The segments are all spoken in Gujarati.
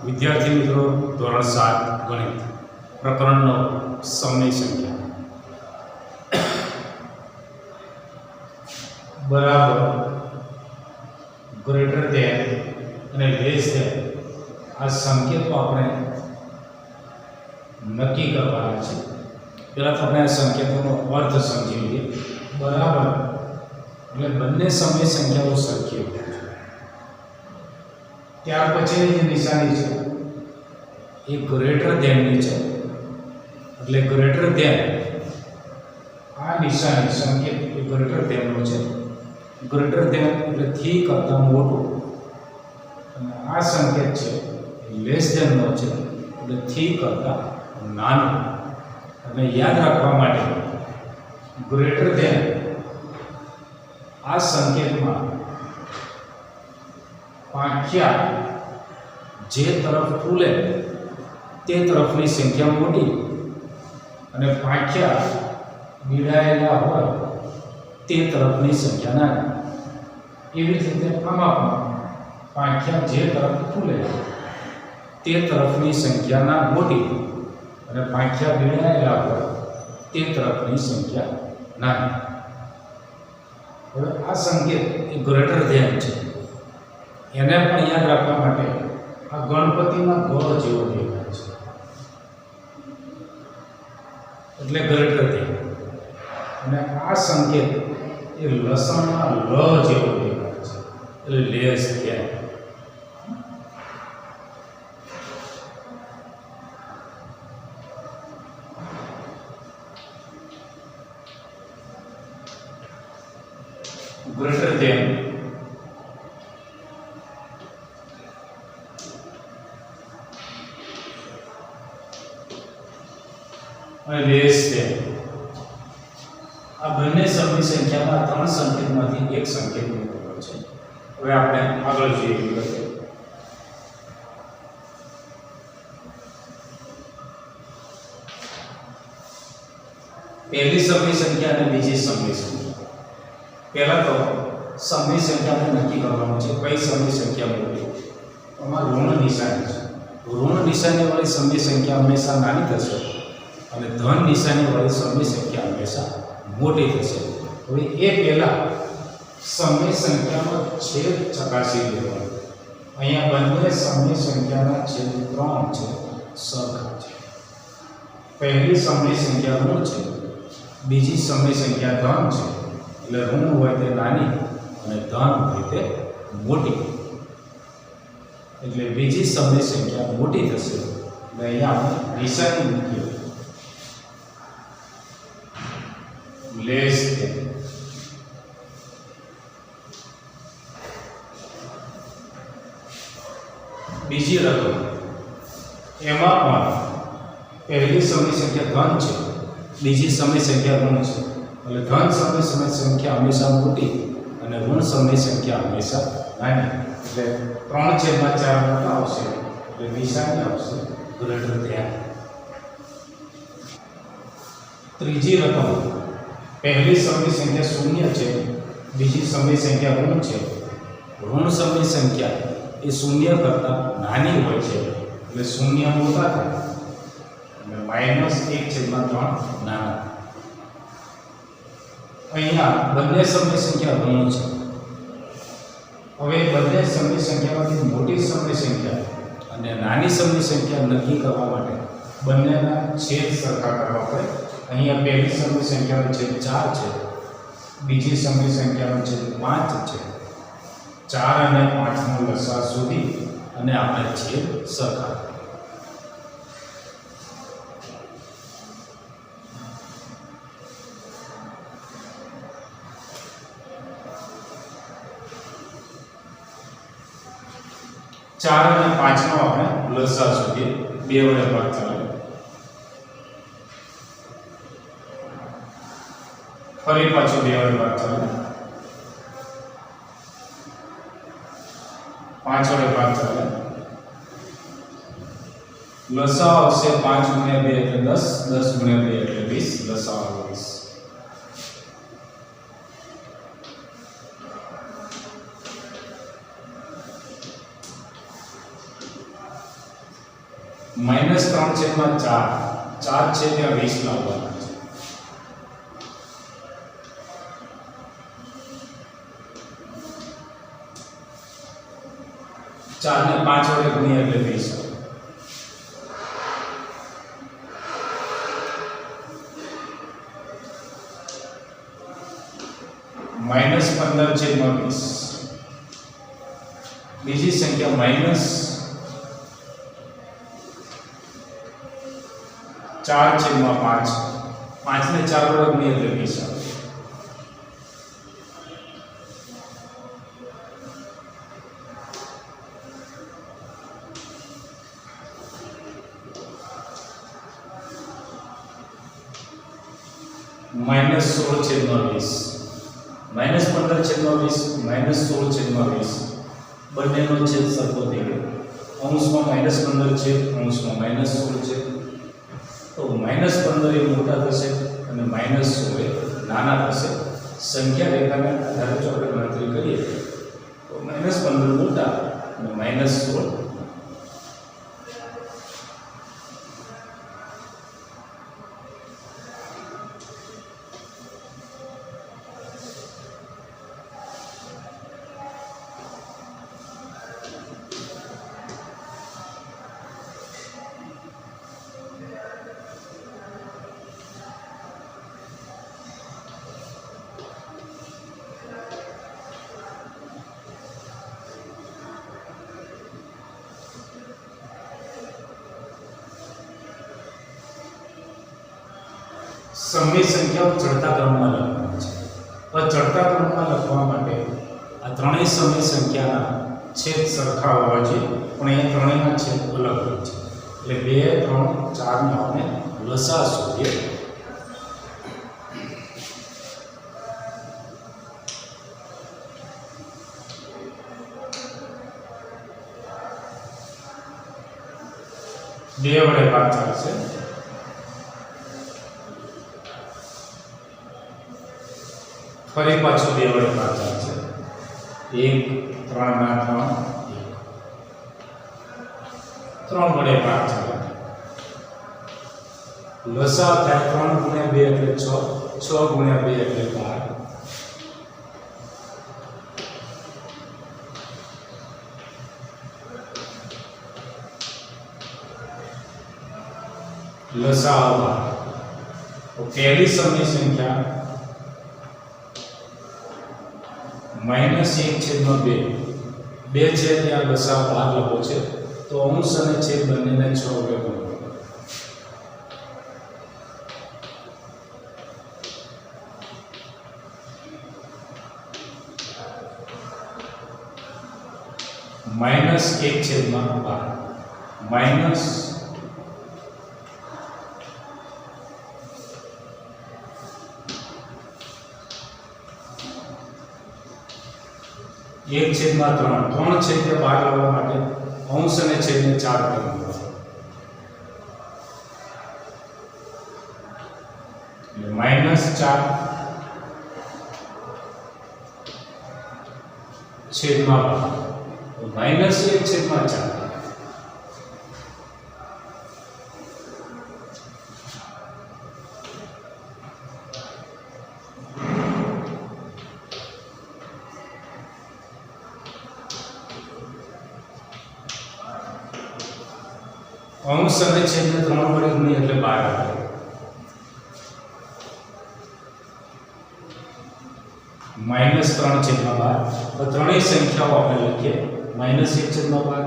विद्यार्थी मित्रों धोरण 7 गणित प्रकरण 9 समय संख्या बराबर ग्रेटर देन અને લેસ દેન આ સંકેતો આપણે નક્કી કરવાના છે। પહેલા તો આપણે આ સંકેતોનો અર્થ સમજી લઈએ। બરાબર એટલે બંને સમય સંખ્યાઓ સરખી હોય છે। ત્યાર પછીની જે નિશાની છે એ ગ્રેટર ધેનની છે, એટલે ગ્રેટર ધેન આ નિશાની સંકેત એ ગ્રેટર ધેનનો છે। ગ્રેટર ધેન એટલે થી કરતાં મોટું, અને આ સંકેત છે એ લેસ ધેનનો છે, એટલે થી કરતાં નાનું। અને યાદ રાખવા માટે ગ્રેટર ધેન આ સંકેતમાં પાંખ્યા જે તરફ ખુલે તે તરફની સંખ્યા મોટી અને પાંખ્યા ભીડાયેલા હોય તે તરફની સંખ્યા નાની। એવી જ રીતે આમાં પણ પાંખ્યા જે તરફ ખુલે તે તરફની સંખ્યાના મોટી અને પાંખ્યા ભીડાયેલા હોય તે તરફની સંખ્યા નાની। હવે આ સંકેત એ ગ્રેટર ધેન છે, એને પણ યાદ રાખવા માટે આ ગણપતિના ગોળ જેવો દેખાય છે, એટલે ગ્રેટર ધેન। અને આ સંકેત એ લસણના લ જેવો દેખાય છે, એટલે લેસ ધેન। ग्रेटर देन और लेस देन आ બંને સમય સંખ્યામાં ત્રણ સંકેતમાંથી એક સંકેતની જરૂર છે। હવે આપણે આગળ જોઈએ વિગતે। પહેલી સમય સંખ્યા અને બીજી સમય સંખ્યા। पहला तो समय संख्या में नक्की करवानुं छे कई समय संख्या मोटी, एमां ऋण निशानी छे। ऋण निशानी वाली समय संख्या हमेशा नानी थशे अने धन निशानी वाली समय संख्या हमेशा मोटी थशे। हवे ए पहेला समय संख्यानो छेद चकासी लेवानो। अहींया बंने समय संख्याना छेद 3 छे सरखा छे। पहली समय संख्या ऋण छे, बीजी समय संख्या धन छे, એટલે ઋણ હોય તે નાની અને ધન હોય તે મોટી, એટલે બીજી સમય સંખ્યા મોટી થશે। એટલે અહીંયા આપણે નિશાની મૂકીએ લેસ ધેન। બીજી રકમ એમાં પણ પહેલી સમય સંખ્યા ધન છે, બીજી સમય સંખ્યા ઋણ છે, એટલે ધન સમય સંખ્યા હંમેશા મોટી અને ઋણ સમય સંખ્યા હંમેશા નાની। એટલે 3/4 મોટા આવશે, એટલે નિશાની આવશે ગ્રેટર ધેન। ત્રીજી રકમ પહેલી સમય સંખ્યા શૂન્ય છે, બીજી સમય સંખ્યા ઋણ છે। ઋણ સમય સંખ્યા એ શૂન્ય કરતાં નાની હોય છે, એટલે શૂન્ય મોટા થાય અને -1/3 નાના। અહીંયા બંને સમય સંખ્યા ઋણ છે। હવે બંને સમય સંખ્યામાંથી મોટી સમય સંખ્યા અને નાની સમય સંખ્યા નક્કી કરવા માટે બંનેના છેદ સરખા કરવા પડે। અહીંયા પહેલી સમય સંખ્યાનો છેદ 4 છે, બીજી સમય સંખ્યાનો છેદ 5 છે। 4 અને 5 નો લસા શોધી અને આપણે છેદ સરખા। चार અને 5 નો આપણે લસા શોધીએ। 2 વડે ભાગ ચાલે, ફરી પાછો 2 વડે ભાગ ચાલે, 5 વડે ભાગ ચાલે। લસા આવશે 5 × 2 એટલે 10, 10 × 2 એટલે 20, લસા આવે 20। -3/4 4 છે ત્યાં 20 લાવવાના છે. 4 ને 5 વડે ગુણ્યા એટલે 20 આવે. -15/20. બીજી સંખ્યા -4/5 5 ને 4 વડે ગુણીએ એટલે 20 આવે. -16/20. -15/20 -16/20 બંનેનો છેદ સરખો થઈ ગયો. અંશમાં -15 છે, અંશમાં -16 છે. તો -15 એ મોટા થશે અને -16 એ નાના થશે. સંખ્યા રેખાને આધારે જો આપણે ગણતરી કરીએ તો -15 મોટા અને -16 સમય સંખ્યાઓ ચડતા ક્રમમાં લખવાની છે. તો ચડતા ક્રમમાં લખવા માટે આ ત્રણેય સમય સંખ્યાના છેદ સરખા હોવા જોઈએ, પણ અહીંયા ત્રણેયના છેદ અલગ હોય છે. એટલે 2, 3, 4 ને આપણે લસા શોધીએ. બે વડે ભાગ ચાલશે. ફરી પાછો 2 વડે ભાગ ચાલશે. 1 3 ના 3 વડે ભાગ ચાલે. લસા થાય 3 ગુણ્યા 2 એટલે 6, 6 ગુણ્યા 2 એટલે 12. લસા આવવા તો પહેલી સમય સંખ્યા -1/2. 2 છે ત્યાં લસા ભાગ લખો છે, તો અંશ અને છેદ બંનેને 6 વડે ગુણો. -1/12 -1/3 3 છે તે બહાર લાવવા માટે અંશ અને છેદને 4 વડે ગુણો. -4 છેદમાં 12 -1/4. અંશ અને છેદને 3 વડે ગુણીએ એટલે 12 આવે. -3/12. તો ત્રણેય સંખ્યાઓ આપણે લખીએ. -1/12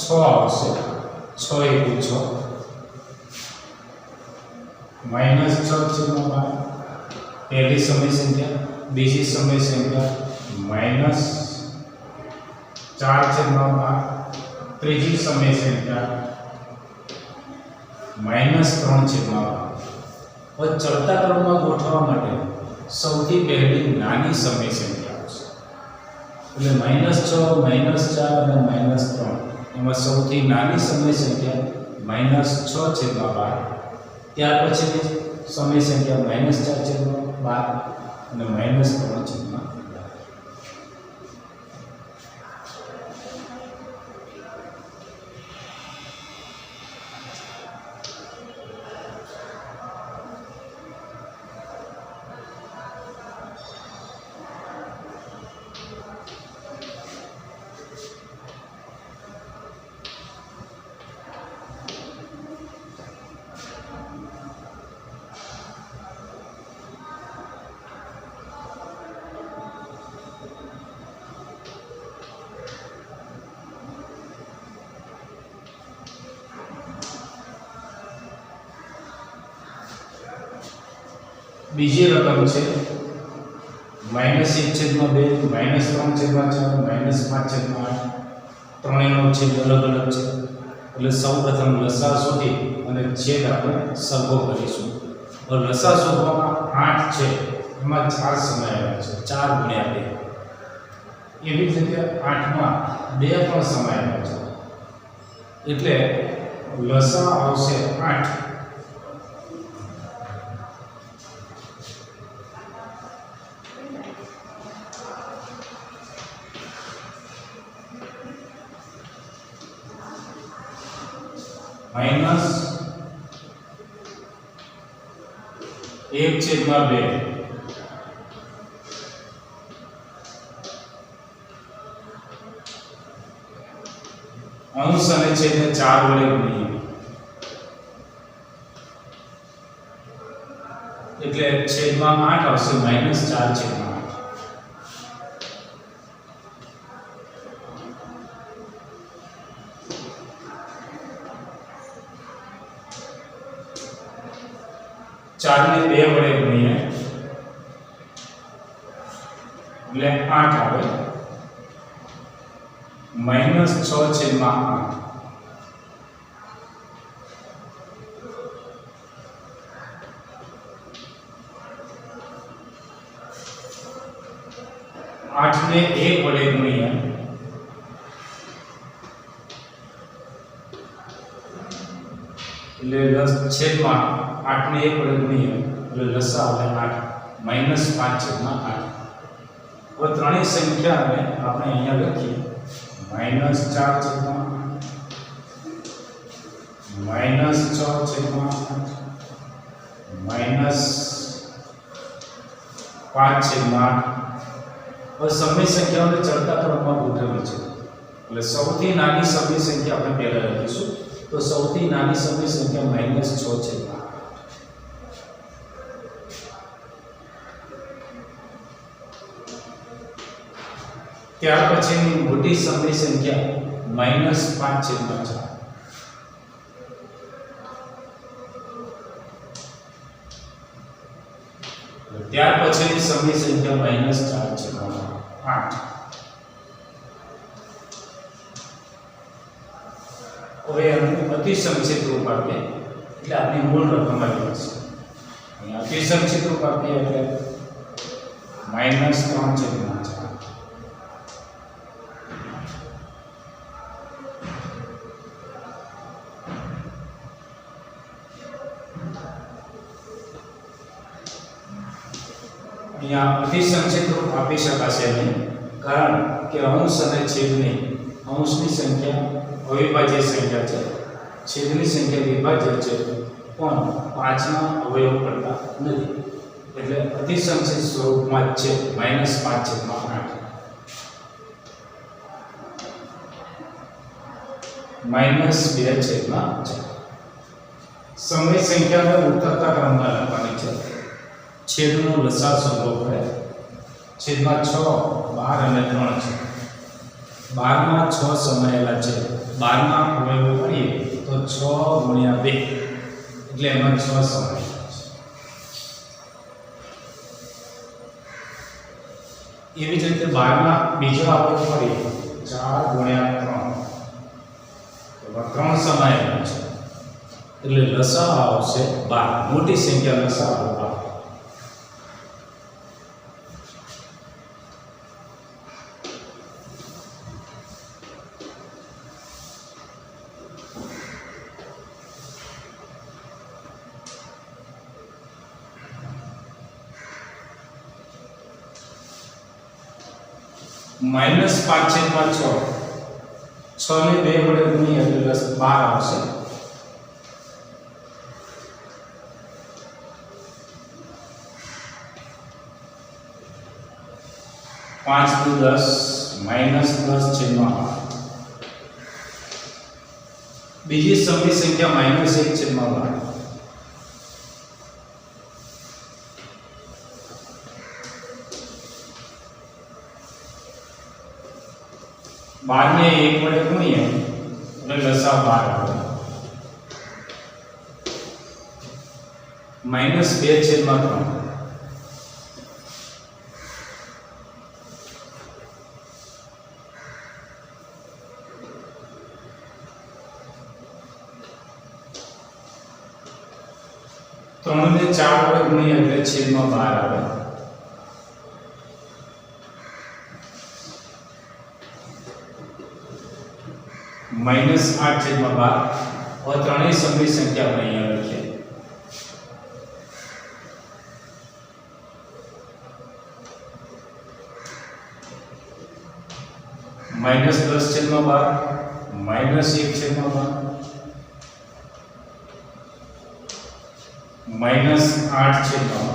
6 આવશે. 6 × 6 -6/12 પહેલી સમય સંખ્યા. બીજી સમય સંખ્યા -4/12. ત્રીજી સમય સંખ્યા -3/12. હવે ચડતા ક્રમમાં ગોઠવવા માટે સૌથી પહેલી નાની સમય સંખ્યા આવશે. એટલે -6 -4 અને -3 એમાં સૌથી નાની સમય સંખ્યા -6/12. ત્યાર પછીની સમય સંખ્યા -4/12 અને -3/12. બીજી રકમ છે -1/2 -3/4 -5/8 ત્રણેયનો છેદ અલગ અલગ છે એટલે સૌપ્રથમ લસા શોધી અને છેદ આપણે સરખો કરીશું. હવે લસા શોધવામાં 8 છે એમાં 4 સમાયેલા છે 4 ગુણ્યા 2. એવી જ રીતે 8 માં 2 પણ સમાયેલા છે એટલે લસા આવશે 8 માઈનસ 1/2 અંશ અને છેદને 4 વડે ગુણીએ એટલે છેદમાં 8 આવશે -4/8. ચાર ને 2 વડે ગુણીએ એટલે 8 આવે -6/8. आठ ने 1 वडे गुणिया એટલે છેદમાં 8 ને 1 વડે ગુણીએ એટલે લસા આવે 8 -5/8. હવે ત્રણેય સંખ્યાને આપણે અહીંયા લખીએ -4/8 -6/8 હવે સમય સંખ્યાઓને ચડતા ક્રમમાં ગોઠવવી છે એટલે સૌથી નાની સમય સંખ્યા આપણે પહેલા લખીશું તો સૌથી નાની સમય સંખ્યા -6/8. ત્યાર પછીની મોટી સમય સંખ્યા -5/4. ત્યાર પછીની સમય સંખ્યા -4/8. હવે અતિ સંક્ષિપ્ત રૂપ આપીએ એટલે આપણી મૂળ રકમ આવી જશે. અહીંયા અતિ સંક્ષિપ્ત રૂપ આપીએ એટલે -3/4. અહીંયા અતિ સંક્ષિપ્ત રૂપ આપી શકાશે નહીં કારણ કે અંશ અને છેદની અંશની સંખ્યા અવિભાજ્ય સંખ્યા છે, છેદની સંખ્યા વિભાજ્ય છે પણ 5ના અવયવ પડતા નથી એટલે અતિ સંક્ષિપ્ત સ્વરૂપમાં જ છે -5/8. -2/4. સમય સંખ્યાને ઉતરતા ક્રમમાં લખવાની છે. છેદનો લસા શોધવો પડે. છેદમાં 6, 12 અને 3 છે. 12 માં 6 સમાયેલા છે. 12 ના અવયવો કરીએ તો 6 ગુણ્યા 2 એટલે એમાં 6 સમાયેલા છે. એવી જ રીતે 12 ના બીજા અવયવ કરીએ 4 ગુણ્યા 3 એમાં 3 સમાયેલા છે એટલે લસા આવશે 12. મોટી સંખ્યા લસા આવે 12. -5/6 6 ને 2 વડે ગુણીએ એટલે 12 આવશે. પાંચ દુ 10 -10/12. બીજી સમય સંખ્યા -1/12. बार ने 1 वडे गुणीए એટલે લસા 12 આવે. -2/3 3 ને 4 વડે ગુણીએ એટલે છેદમાં 12 આવે -8 છેદમાં 12 और ત્રણેય સમય સંખ્યા આપણે અહીંયા લખીએ -10 છેદમાં 12 -1 છેદમાં 12 -8 છેદમાં 12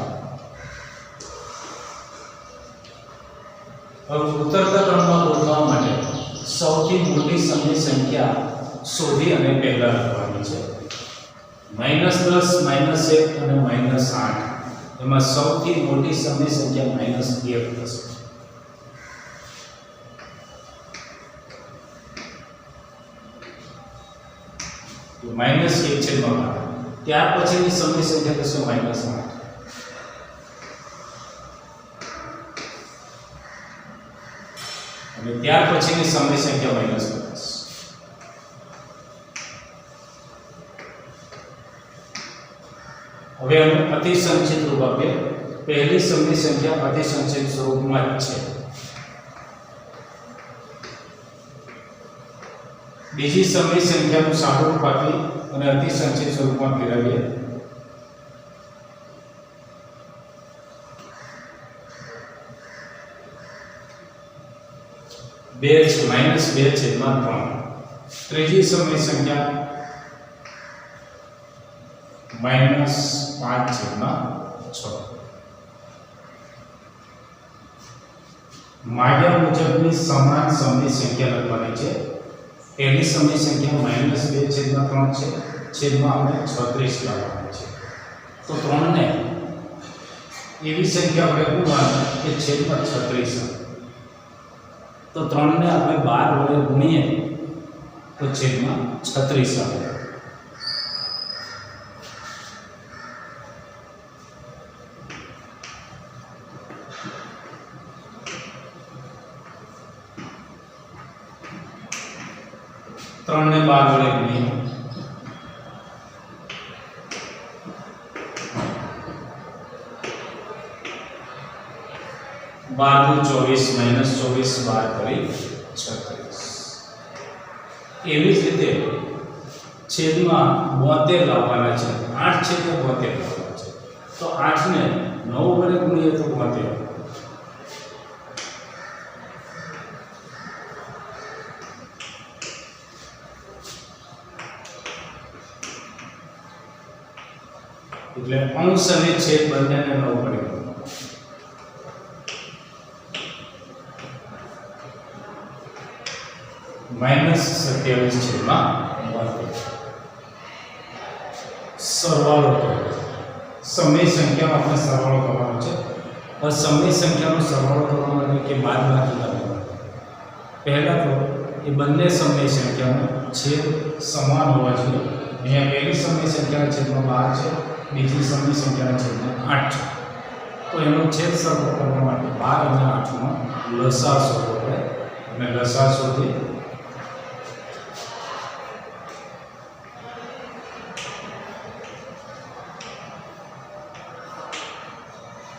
હવે ઉત્તરતા ક્રમમાં ગોઠવવા માટે સૌથી મોટી સમય સંખ્યા શોધી અને પહેલા લખવાની છે -10 -1 અને -8 એમાં સૌથી મોટી સમય સંખ્યા -1 થશે -1 છેદમાં 12 ત્યાર પછીની સમય સંખ્યા થશે -8 અને ત્યાર પછીની સમય સંખ્યા -50 હવે અમે અતિ સંક્ષિપ્ત રૂપ આપીએ પહેલી સમય સંખ્યા અતિ સંક્ષિપ્ત સ્વરૂપમાં જ છે બીજી સમય સંખ્યાનું સાદું રૂપ આપી અને અતિ સંક્ષિપ્ત સ્વરૂપમાં ફેરવીએ -2 છેદમાં 3 ત્રીજી સમય સંખ્યા -5 છેદમાં 6 માગ્યા મુજબની સમાન સમય સંખ્યા લખવાની છે પહેલી સમય સંખ્યા -2 છેદમાં 3 છે છેદમાં આપણે 36 લાવવાની છે તો 3 ને એવી સંખ્યા આપણે ગુણવાની કે છેદમાં 36 તો 3 ને આપણે 12 વડે ગુણીએ તો છેદમાં 36 આવે 3 ને 12 વડે ગુણીએ 12 × 24 -24 12 કરી 36 એવી જ રીતે છેદમાં 72 લાવવાના છે 8 છેદમાં 72 લાવવાના છે તો 8 ને 9 વડે ગુણીએ તો 72 એટલે અંશ અને છેદ બંનેને 9 વડે -27 છેદમાં 72 સરવાળો કરો સમય સંખ્યામાં આપણે સરવાળો કરવાનો છે और સમય સંખ્યાનો સરવાળો કરવા માટે કે બાદબાકી કરવાનો પહેલા તો એ બંને સમય સંખ્યાનો છેદ સમાન હોવા જોઈએ અહીંયા પહેલી સમય સંખ્યાના છેદમાં 12 છે બીજી સમય સંખ્યાના છેદમાં 8 છે તો એનો છેદ સરવાળો કરવા માટે 12 અને 8 નો લસાઅ શોધવો પડે અને લસાઅ શોધી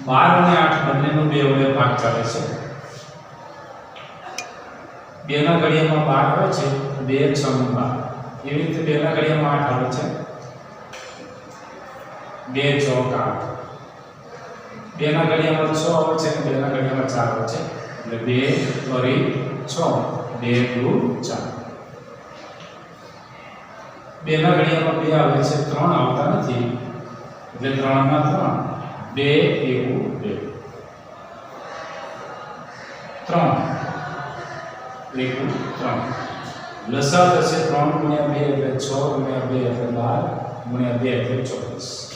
12 અને 8 બંનેનો 2 વડે ભાગ ચાલે છે 2 ના ઘડિયામાં 12 આવે છે 2 6 નું 12 એવી રીતે 2 ના ઘડિયામાં 8 આવે છે 2 ચોક 8 2 ના ઘડિયામાં 6 આવે છે અને 2 ના ઘડિયામાં 4 આવે છે એટલે 2 6 2 2 4 2 ના ઘડિયામાં 2 આવે છે 3 આવતા નથી એટલે 3 ના 3 2 1 2 3 1 3 લસાઅ થશે 3 × 2 એટલે 6 × 2 એટલે 12 × 2 એટલે 24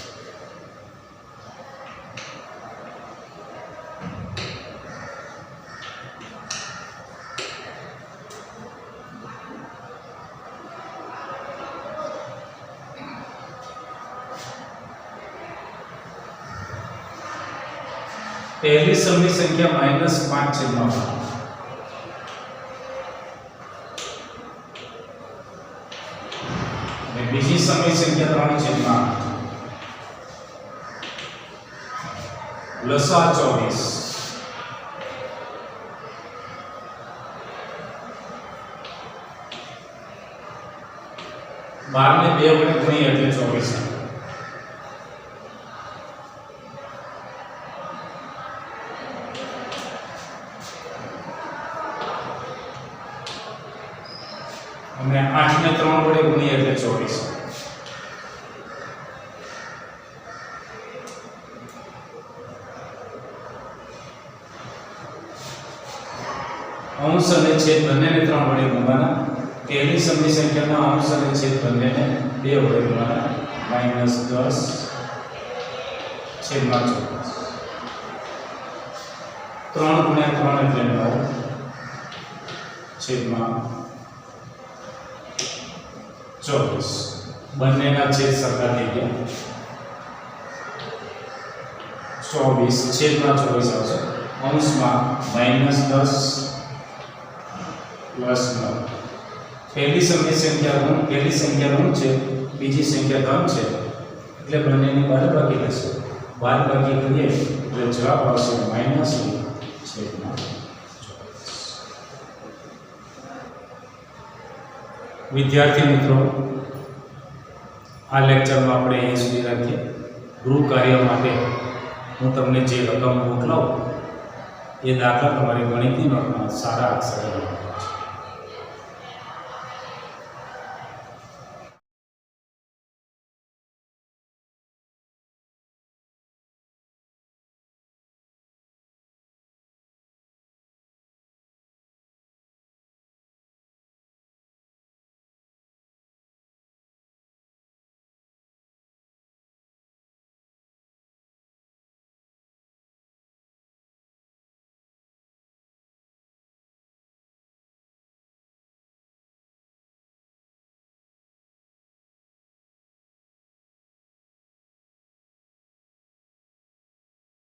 पहली समय संख्या -5 छेदમાં 12 बीजी समय संख्या 3 छेदમાં 8 લસા 24 12 ને 2 વડે ગુણીએ એટલે 24 અને 8 ને 3 વડે ગુણીએ એટલે 24 અંશ અને છેદ બંનેને 3 વડે ગુણવાના પહેલી સમય સંખ્યાના અંશ અને છેદ બંનેને 2 વડે ગુણવાના -10 છેદમાં 24 3 ગુણ્યા 3 એટલે 9 છેદમાં 24 બંનેના છેદ સરખા થઈ ગયા 24 છેદમાં 24 આવશે અંશમાં -10 +9 પહેલી સમય સંખ્યા ઋણ છે બીજી સંખ્યા ધન છે એટલે બંનેની બાદબાકી થશે બાદબાકી કરીએ એટલે જવાબ આવશે -1/24 વિદ્યાર્થી મિત્રો આ લેક્ચરમાં આપણે અહીં સુધી રાખીએ ગૃહ કાર્ય માટે હું તમને જે રકમ મોકલાવું એ દાખલા તમારી ગણિતની નોટમાં સારા અક્ષરે લખવાના છે